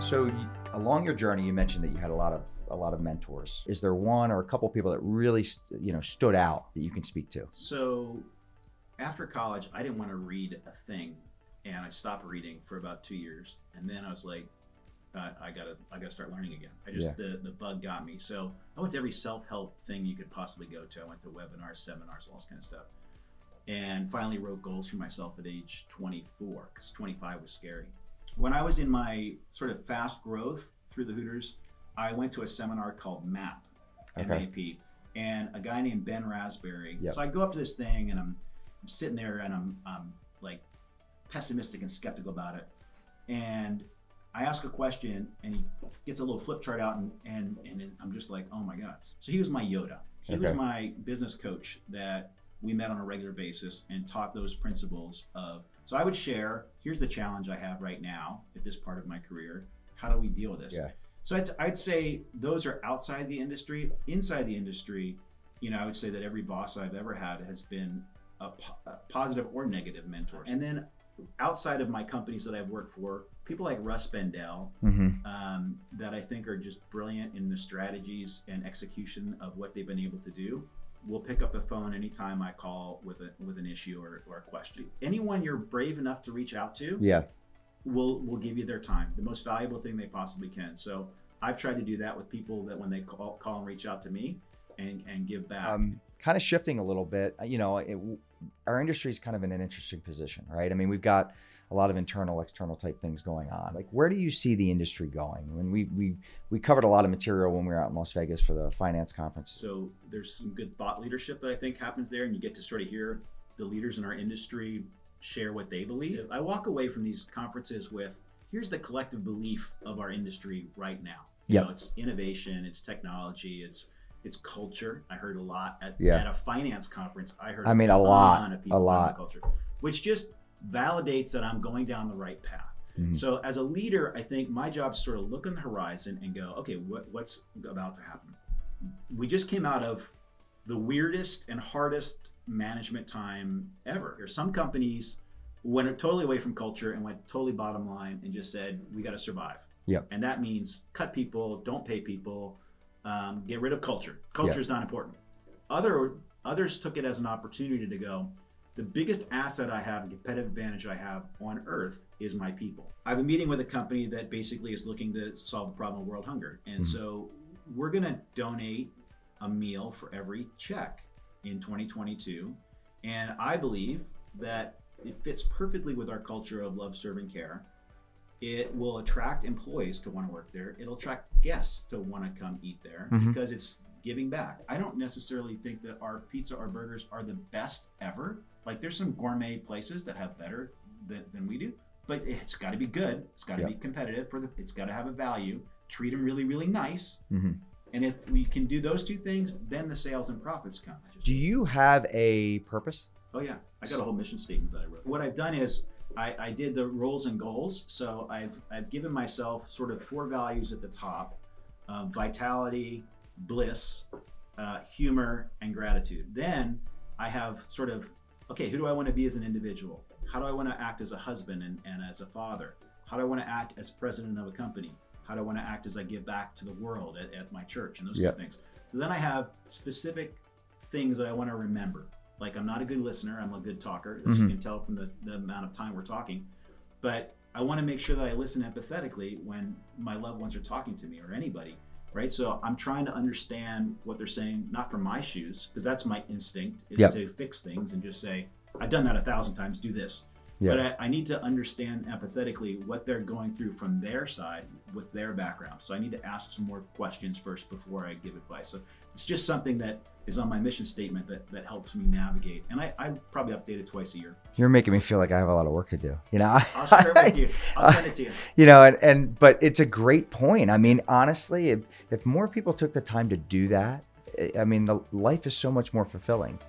So along your journey, you mentioned that you had a lot of mentors. Is there one or a couple people that really, stood out that you can speak to? So after college, I didn't want to read a thing, and I stopped reading for about 2 years. And then I was like, I gotta start learning again. The bug got me. So I went to every self-help thing you could possibly go to. I went to webinars, seminars, all this kind of stuff. And finally wrote goals for myself at age 24, because 25 was scary. When I was in my sort of fast growth through the Hooters, I went to a seminar called MAP, M-A-P, and a guy named Ben Raspberry. Yep. So I go up to this thing and I'm sitting there and I'm like pessimistic and skeptical about it. And I ask a question and he gets a little flip chart out and I'm just like, oh my God. So he was my Yoda. He was my business coach that we met on a regular basis and taught those principles of, so I would share, here's the challenge I have right now at this part of my career. How do we deal with this? Yeah. So I'd say those are outside the industry. Inside the industry, I would say that every boss I've ever had has been a positive or negative mentor. And then outside of my companies that I've worked for, people like Russ Bendel, that I think are just brilliant in the strategies and execution of what they've been able to do. We'll pick up the phone anytime I call with an issue or a question. Anyone you're brave enough to reach out to, will give you their time, the most valuable thing they possibly can. So I've tried to do that with people that when they call and reach out to me and give back. Kind of shifting a little bit, our industry is kind of in an interesting position, right? I mean, we've got a lot of internal, external type things going on. Like, where do you see the industry going? When we covered a lot of material when we were out in Las Vegas for the finance conference. So there's some good thought leadership that I think happens there, and you get to sort of hear the leaders in our industry share what they believe. I walk away from these conferences with, here's the collective belief of our industry right now. It's innovation, it's technology, it's culture. I heard a lot at a finance conference. I heard a lot of people talking about culture, which just validates that I'm going down the right path. Mm-hmm. So as a leader, I think my job is sort of look on the horizon and go, okay, what's about to happen? We just came out of the weirdest and hardest management time ever. There's some companies went totally away from culture and went totally bottom line and just said, we got to survive. Yep. And that means cut people, don't pay people, get rid of culture. Culture is not important. Others took it as an opportunity to go, the biggest asset I have, and competitive advantage I have on earth is my people. I have a meeting with a company that basically is looking to solve the problem of world hunger. And so we're going to donate a meal for every check in 2022. And I believe that it fits perfectly with our culture of love, serve, and care. It will attract employees to want to work there. It'll attract guests to want to come eat there because it's giving back. I don't necessarily think that our pizza or burgers are the best ever. Like, there's some gourmet places that have better than we do, but it's got to be good. It's got to be competitive it's got to have a value. Treat them really, really nice. And if we can do those two things, then the sales and profits come. Do you have a purpose? Oh yeah, I got a whole mission statement that I wrote. What I've done is I did the roles and goals. So I've given myself sort of 4 values at the top: vitality, bliss, humor, and gratitude. Then I have sort of, okay, who do I want to be as an individual? How do I want to act as a husband and as a father? How do I want to act as president of a company? How do I want to act as I give back to the world at my church and those kind of things? So then I have specific things that I want to remember. Like, I'm not a good listener, I'm a good talker, as you can tell from the amount of time we're talking. But I want to make sure that I listen empathetically when my loved ones are talking to me or anybody, right? So I'm trying to understand what they're saying, not from my shoes, because that's my instinct, is to fix things and just say, I've done that 1,000 times, do this. But I need to understand empathetically what they're going through from their side with their background. So I need to ask some more questions first before I give advice. So it's just something that is on my mission statement that helps me navigate. And I probably update it twice a year. You're making me feel like I have a lot of work to do. I'll share it with you. I'll send it to you. But it's a great point. I mean, honestly, if more people took the time to do that, I mean, the life is so much more fulfilling.